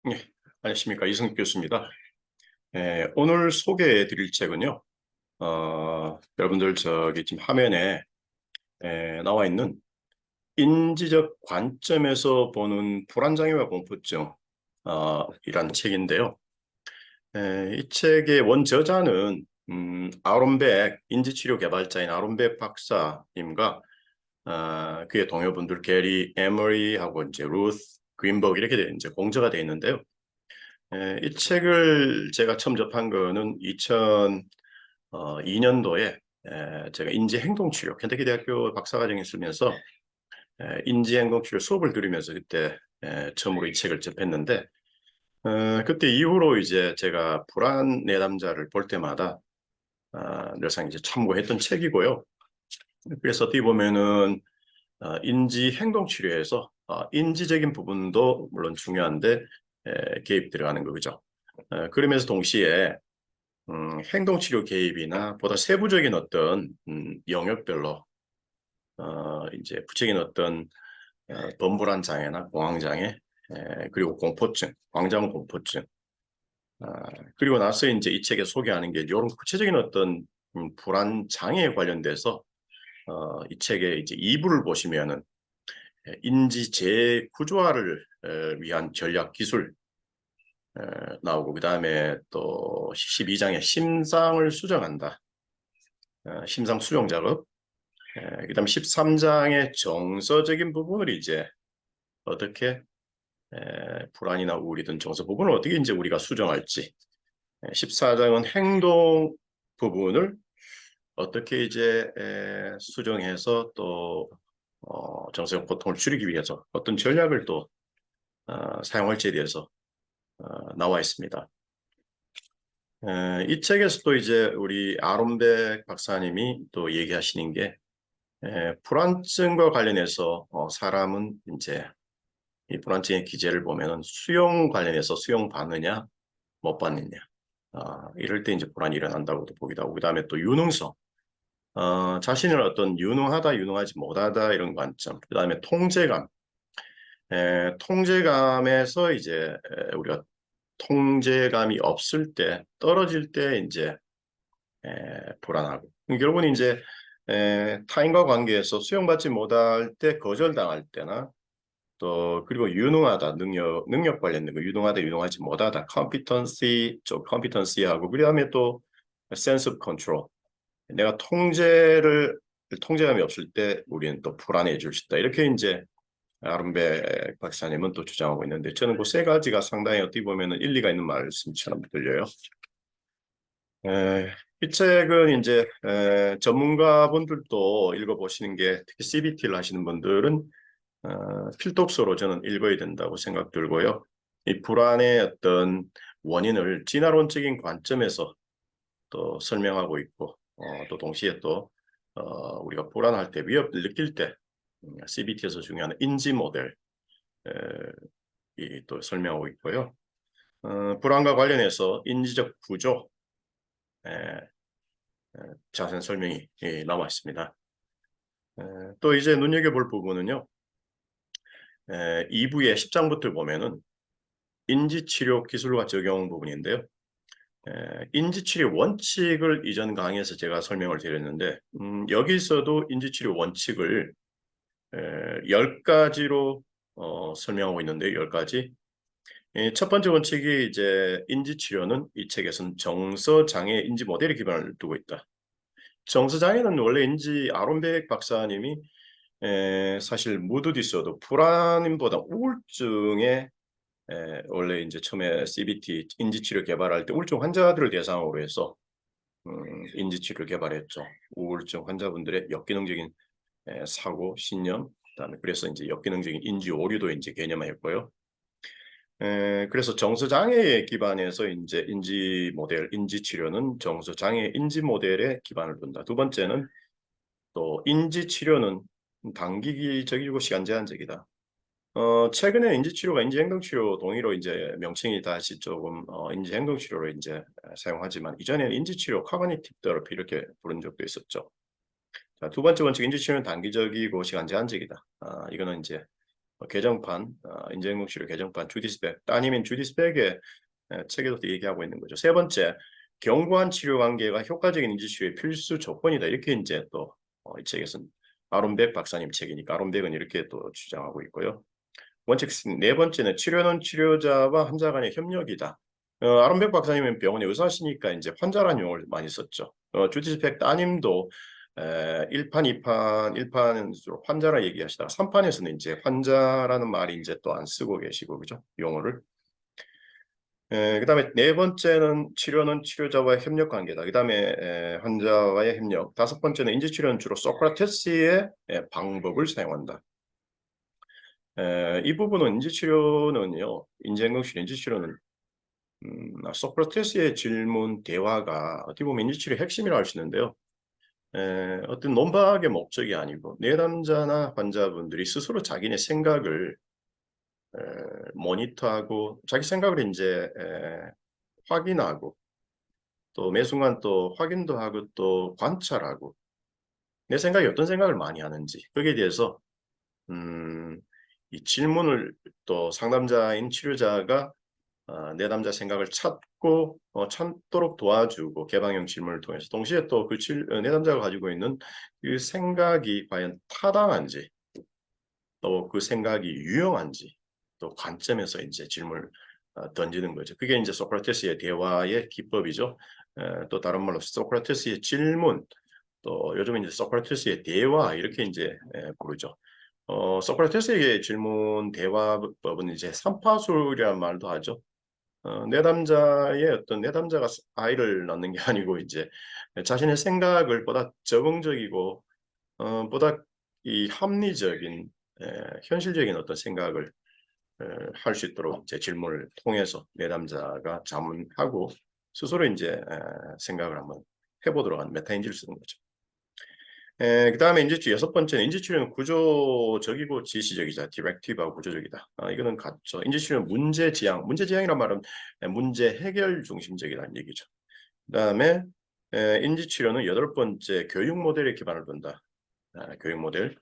네, 안녕하십니까. 이승 교수입니다. 오늘 소개해 드릴 책은요. 여러분들 저기 지금 화면에 나와 있는 인지적 관점에서 보는 불안장애와 공포증 이란 책인데요. 이 책의 원저자는 아론백 인지치료 개발자인 아론백 박사님과 그의 동료분들 게리 에머리하고 이제 루스 그린버그 이렇게 이제 공저가 되어 있는데요. 이 책을 제가 처음 접한 거는 2002년도에 제가 인지행동치료, 켄터키 대학교 박사과정에 있으면서 인지행동치료 수업을 들으면서 그때 처음으로 이 책을 접했는데 그때 이후로 이제 제가 불안 내담자를 볼 때마다 늘상 이제 참고했던 책이고요. 그래서 어떻게 보면은 인지행동치료에서 인지적인 부분도 물론 중요한데 개입 들어가는 거죠. 그러면서 동시에 행동치료 개입이나 보다 세부적인 어떤 영역별로 이제 구체적인 어떤 범불안 장애나 공황 장애 그리고 공포증, 광장 공포증 그리고 나서 이제 이 책에 소개하는 게 이런 구체적인 어떤 불안 장애에 관련돼서 이 책의 이제 2부를 보시면은 인지 재구조화를 위한 전략 기술 나오고 그 다음에 또 12장에 심상을 수정한다. 심상 수정 작업. 그 다음에 13장의 정서적인 부분을 이제 어떻게 불안이나 우울이든 정서 부분을 어떻게 이제 우리가 수정할지. 14장은 행동 부분을 어떻게 이제 수정해서 또 정서적 고통을 줄이기 위해서 어떤 전략을 또 사용할지에 대해서 나와 있습니다. 이 책에서도 이제 우리 아론백 박사님이 또 얘기하시는 게 불안증과 관련해서 사람은 이제 이 불안증의 기제를 보면은 수용 관련해서 수용 받느냐 못 받느냐 이럴 때 이제 불안이 일어난다고도 보기도 하고 그 다음에 또 유능성 자신을 어떤 유능하다 유능하지 못하다 이런 관점 그 다음에 통제감 통제감에서 이제 우리가 통제감이 없을 때 떨어질 때 이제 불안하고 결국은 이제 타인과 관계에서 수용받지 못할 때 거절당할 때나 또 그리고 유능하다 능력 관련된 거 유능하다 유능하지 못하다 competency 쪽 competency하고 그다음에 또 sense of control 내가 통제감이 없을 때 우리는 또 불안해질 수 있다 이렇게 이제 아름백 박사님은 또 주장하고 있는데 저는 그 세 가지가 상당히 어떻게 보면 일리가 있는 말씀처럼 들려요. 이 책은 이제 전문가분들도 읽어보시는 게 특히 CBT를 하시는 분들은 필독서로 저는 읽어야 된다고 생각 들고요. 이 불안의 어떤 원인을 진화론적인 관점에서 또 설명하고 있고 또 동시에 또 우리가 불안할 때 위협을 느낄 때 CBT에서 중요한 인지 모델 또 설명하고 있고요. 불안과 관련해서 인지적 구조 자세한 설명이 나와 있습니다. 또 이제 눈여겨볼 부분은요. 2부의 10장부터 보면은 인지치료 기술과 적용 부분인데요. 인지치료 원칙을 이전 강의에서 제가 설명을 드렸는데 여기서도 인지치료 원칙을 10가지로 설명하고 있는데 10가지. 첫 번째 원칙이 이제 인지치료는 이 책에서는 정서장애 인지 모델에 기반을 두고 있다. 정서장애는 원래 아론백 박사님이 사실 무드 디소더 불안보다 우울증에 원래 이제 처음에 CBT 인지치료 개발할 때 우울증 환자들을 대상으로 해서 인지치료를 개발했죠. 우울증 환자분들의 역기능적인 사고, 신념, 그다음에 그래서 이제 역기능적인 인지 오류도 이제 개념화했고요. 그래서 정서장애에 기반해서 이제 인지 모델, 인지 치료는 정서장애 인지 모델에 기반을 둔다. 두 번째는 또 인지 치료는 단기적이고 시간 제한적이다. 최근에 인지 치료가 인지 행동 치료 동의로 이제 명칭이 다시 조금 인지 행동 치료로 이제 사용하지만 이전에는 인지 치료, 커그니티브 테라피 이렇게 부른 적도 있었죠. 자, 두 번째 원칙 인지 치료는 단기적이고 시간 제한적이다. 이거는 이제 개정판, 인지행동 치료 개정판 주디스백, 따님인 주디스백의 책에도 얘기하고 있는 거죠. 세 번째, 견고한 치료 관계가 효과적인 인지치료의 필수 조건이다. 이렇게 이제 또 이 책에서는 아론백 박사님 책이니까 아론백은 이렇게 또 주장하고 있고요. 원칙 네 번째는 치료는 치료자와 환자 간의 협력이다. 아론백 박사님은 병원의 의사시니까 이제 환자라는 용어를 많이 썼죠. 주디스펙 따님도 1판, 2판, 1판은 주로 환자라 얘기하시다가 3판에서는 이제 환자라는 말이 이제 또 안 쓰고 계시고 그죠? 용어를. 그다음에 네 번째는 치료는 치료자와의 협력 관계다. 그다음에 환자와의 협력. 다섯 번째는 인지치료는 주로 소크라테스의 방법을 사용한다. 이 부분은 인지치료는요, 인지행동치료, 인지치료는 소크라테스의 질문, 대화가 어떻게 보면 인지치료의 핵심이라고 할 수 있는데요. 어떤 논박의 목적이 아니고 내담자나 환자분들이 스스로 자기네 생각을 모니터하고 자기 생각을 이제 확인하고 또 매 순간 또 확인도 하고 또 관찰하고 내 생각이 어떤 생각을 많이 하는지 거기에 대해서 이 질문을 또 상담자인 치료자가 내담자 생각을 찾고 찾도록 도와주고 개방형 질문을 통해서 동시에 또 그 내담자가 가지고 있는 그 생각이 과연 타당한지 또 그 생각이 유용한지 또 관점에서 이제 질문을 던지는 거죠. 그게 이제 소크라테스의 대화의 기법이죠. 또 다른 말로 소크라테스의 질문 또 요즘은 이제 소크라테스의 대화 이렇게 이제 부르죠. 소크라테스의 질문 대화법은 이제 삼파술이라는 말도 하죠. 내담자의 어떤 내담자가 아이를 낳는 게 아니고 이제 자신의 생각을 보다 적응적이고 보다 이 합리적인 현실적인 어떤 생각을 할 수 있도록 이제 질문을 통해서 내담자가 자문하고 스스로 이제 생각을 한번 해보도록 하는 메타인지를 쓰는 거죠. 그다음에 인지치료 여섯 번째는 인지치료는 구조적이고 지시적이자 디렉티브하고 구조적이다. 이거는 같죠. 인지치료는 문제지향, 문제지향이란 말은 문제 해결 중심적이라는 얘기죠. 그다음에 인지치료는 여덟 번째 교육 모델에 기반을 둔다. 교육 모델.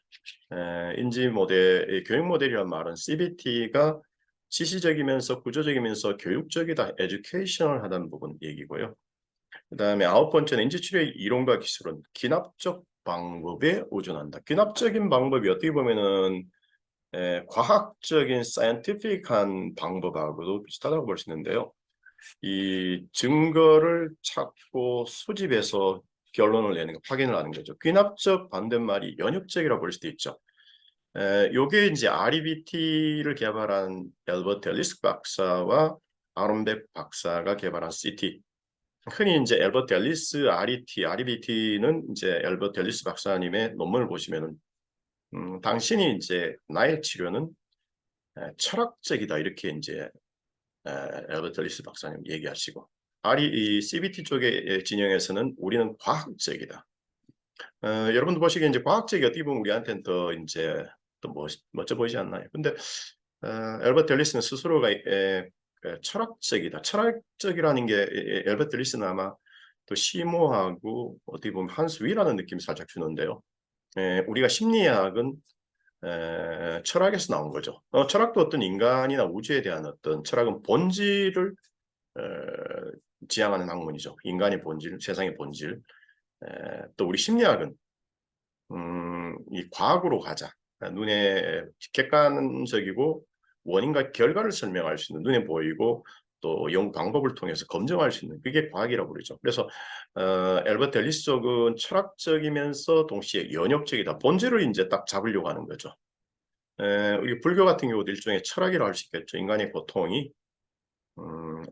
인지 모델, 교육 모델이란 말은 CBT가 지시적이면서 구조적이면서 교육적이다, 에듀케이셔널하다는 부분 얘기고요. 그다음에 아홉 번째는 인지치료의 이론과 기술은 기납적 방법에 의존한다. 기납적인 방법이 어떻게 보면은 과학적인 사이언티픽한 방법하고도 비슷하다고 볼 수 있는데요. 이 증거를 찾고 수집해서 결론을 내는 거, 확인을 하는 거죠. 귀납적 반대말이 연역적이라고 볼 수도 있죠. 요게 이제 REBT를 개발한 엘버트 앨리스 박사와 아론백 박사가 개발한 CT. 흔히 이제 엘버트 앨리스 REBT는 이제 엘버트 앨리스 박사님의 논문을 보시면은 당신이 이제 나의 치료는 철학적이다 이렇게 이제 엘버트 앨리스 박사님 얘기하시고 이 CBT 쪽의 진영에서는 우리는 과학적이다. 여러분도 보시기에 이제 과학적이 어떻게 보면 우리한테는 더 이제 또 멋져 보이지 않나요? 근데 엘버트 앨리스는 스스로가 철학적이다. 철학적이라는 게 엘버트 앨리스는 아마 또 심오하고 어떻게 보면 한수 위라는 느낌이 살짝 주는데요. 우리가 심리학은 철학에서 나온 거죠. 철학도 어떤 인간이나 우주에 대한 어떤 철학은 본질을 지향하는 학문이죠. 인간의 본질, 세상의 본질. 또 우리 심리학은 이 과학으로 가자. 눈에 객관적이고 원인과 결과를 설명할 수 있는 눈에 보이고 또 연구 방법을 통해서 검증할 수 있는 그게 과학이라고 그러죠. 그래서 엘버트 앨리스 쪽은 철학적이면서 동시에 연역적이다. 본질을 이제 딱 잡으려고 하는 거죠. 우리 불교 같은 경우도 일종의 철학이라고 할 수 있겠죠. 인간의 고통이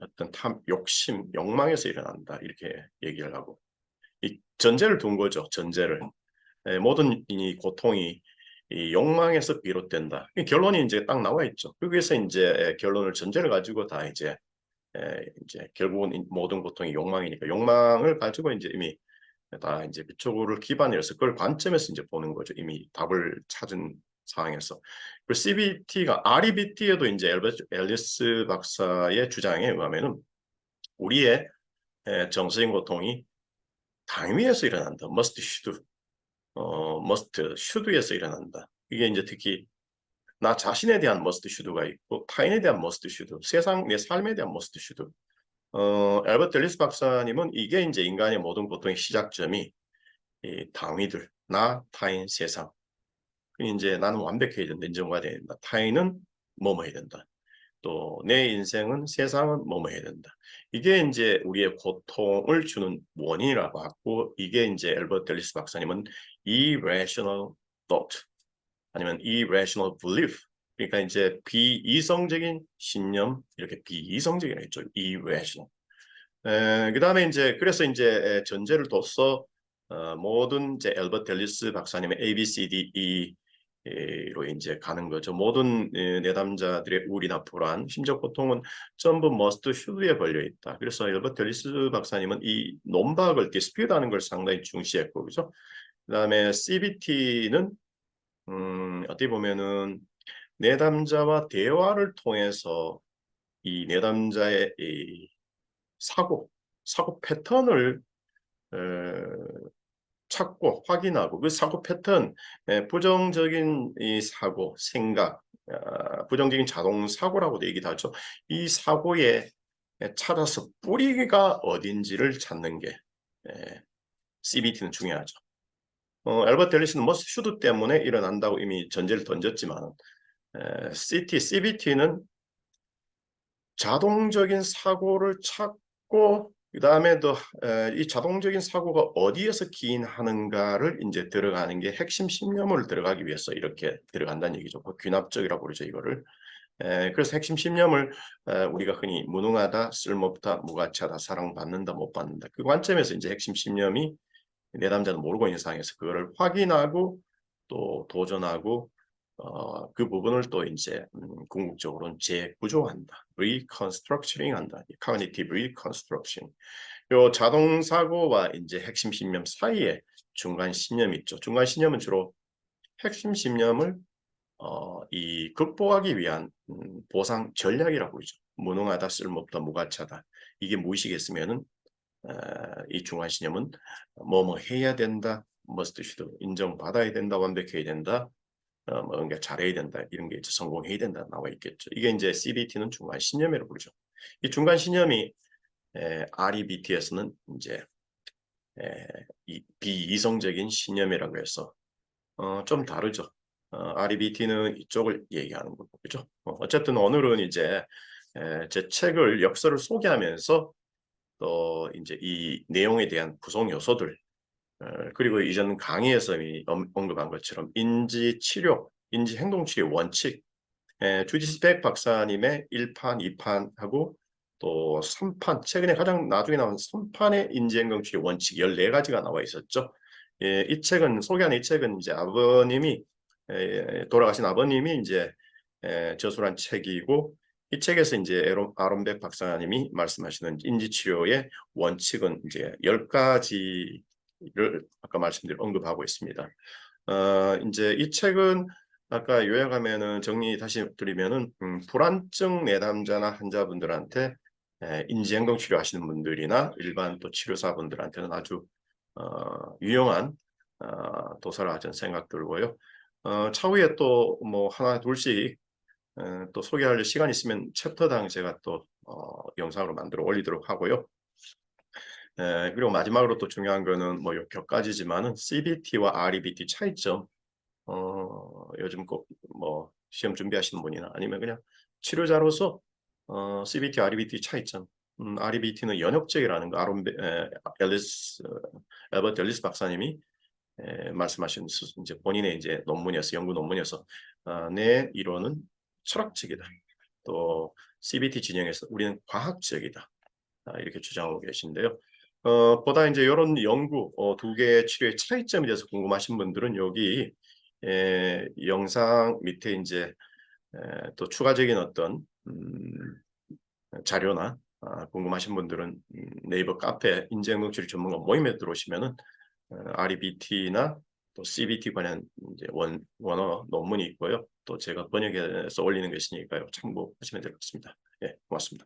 어떤 욕심, 욕망에서 일어난다. 이렇게 얘기를 하고 이 전제를 둔 거죠. 전제를. 모든 이 고통이 이 욕망에서 비롯된다. 결론이 이제 딱 나와 있죠. 거기에서 이제 결론을 전제를 가지고 다 이제 결국은 모든 고통이 욕망이니까 욕망을 가지고 이제 이미 다 이제 그쪽을 기반으로 해서 그걸 관점에서 이제 보는 거죠. 이미 답을 찾은 상황에서. 그리고 CBT가 REBT에도 이제 앨리스 박사의 주장에 의하면은 우리의 정서적인 고통이 당위에서 일어난다. must, should, should에서 일어난다. 이게 이제 특히 나 자신에 대한 머스트 슈드가 있고 타인에 대한 머스트 슈드, 세상 내 삶에 대한 머스트 슈드. 엘버트 앨리스 박사님은 이게 이제 인간의 모든 고통의 시작점이 이 당위들, 나, 타인, 세상. 이제 나는 완벽해야 된다, 인정받아야 된다. 타인은 뭐뭐 해야 된다. 또 내 인생은 세상은 뭐뭐 해야 된다. 이게 이제 우리의 고통을 주는 원인이라고 하고 이게 이제 엘버트 앨리스 박사님은 irrational thought 아니면 irrational belief 그러니까 이제 비이성적인 신념 이렇게 비이성적이라 했죠. irrational. 그다음에 이제 그래서 이제 전제를 둬서 모든 이제 엘버트 앨리스 박사님의 A, B, C, D, E로 이제 가는 거죠. 모든 내담자들의 우울이나 불안, 심적 고통은 전부 must, should에 걸려 있다. 그래서 엘버트 앨리스 박사님은 이 논박을 디스퓨트하는 걸 상당히 중시했고, 그죠? 그다음에 CBT는 어떻게 보면은 내담자와 대화를 통해서 이 내담자의 이 사고 패턴을 찾고 확인하고 그 사고 패턴, 부정적인 이 사고, 생각, 부정적인 자동 사고라고도 얘기도 하죠. 이 사고에 찾아서 뿌리가 어딘지를 찾는 게 CBT는 중요하죠. 엘버트 앨리스는 머스트 슈드 때문에 일어난다고 이미 전제를 던졌지만 CBT는 자동적인 사고를 찾고 그다음에 이 자동적인 사고가 어디에서 기인하는가를 이제 들어가는 게 핵심 신념을 들어가기 위해서 이렇게 들어간다는 얘기죠. 귀납적이라고 그러죠, 이거를. 그래서 핵심 신념을 우리가 흔히 무능하다, 쓸모없다, 무가치하다, 사랑받는다, 못 받는다. 그 관점에서 이제 핵심 신념이 내담자는 모르고 있는 상황에서 그거를 확인하고 또 도전하고 그 부분을 또 이제 궁극적으로는 재구조한다. reconstructing 한다. cognitive reconstruction. 요 자동 사고와 이제 핵심 신념 사이에 중간 신념이 있죠. 중간 신념은 주로 핵심 신념을 이 극복하기 위한 보상 전략이라고 그러죠. 무능하다, 쓸모없다, 무가치하다. 이게 무의식했으면은 이 중간 신념은 뭐뭐 해야 된다, must should 인정받아야 된다, 완벽해야 된다, 뭔가 잘해야 된다 이런 게 이제 성공해야 된다 나와 있겠죠. 이게 이제 CBT는 중간 신념이라고 그러죠. 이 중간 신념이 REBT에서는 이제 이 비이성적인 신념이라고 해서 좀 다르죠. REBT는 이쪽을 얘기하는 거고 그죠. 어쨌든 오늘은 이제 제 책을 역사를 소개하면서 또 이제 이 내용에 대한 구성 요소들 그리고 이전 강의에서 언급한 것처럼 인지 치료, 인지 행동 치료 원칙, 주디스 백 박사님의 1판, 2판하고 또 3판, 최근에 가장 나중에 나온 3판의 인지 행동 치료 원칙 14가지가 나와 있었죠. 이 책은 소개하는 이 책은 이제 아버님이 돌아가신 아버님이 이제 저술한 책이고 이 책에서 이제 아론백 박사님이 말씀하시는 인지치료의 원칙은 이제 10가지를 아까 말씀드린 언급하고 있습니다. 이제 이 책은 아까 요약하면은 정리 다시 드리면은 불안증 내담자나 환자분들한테 인지행동 치료하시는 분들이나 일반 또 치료사분들한테는 아주 유용한 도서라 저는 생각 들고요. 차후에 또 뭐 하나 둘씩 또 소개할 시간 있으면 챕터당 제가 또 영상으로 만들어 올리도록 하고요. 그리고 마지막으로 또 중요한 거는 뭐 몇 가지지만은 CBT와 REBT 차이점. 요즘 꼭 뭐 시험 준비하시는 분이나 아니면 그냥 치료자로서 CBT, REBT 차이점. REBT는 연역적이라는 거 엘버트 앨리스 박사님이 말씀하신 이제 본인의 이제 논문이어서 연구 논문이어서 내 이론은 철학적이다. 또 CBT 진영에서 우리는 과학적이다. 이렇게 주장하고 계신데요. 보다 이제 이런 연구 두 개의 치료의 차이점에 대해서 궁금하신 분들은 여기 영상 밑에 이제 또 추가적인 어떤 자료나 궁금하신 분들은 네이버 카페 인지행동치료 전문가 모임에 들어오시면은 REBT나 또 CBT 관련 이제 원어 논문이 있고요. 또 제가 번역해서 올리는 것이니까요. 참고하시면 될 것 같습니다. 예, 고맙습니다.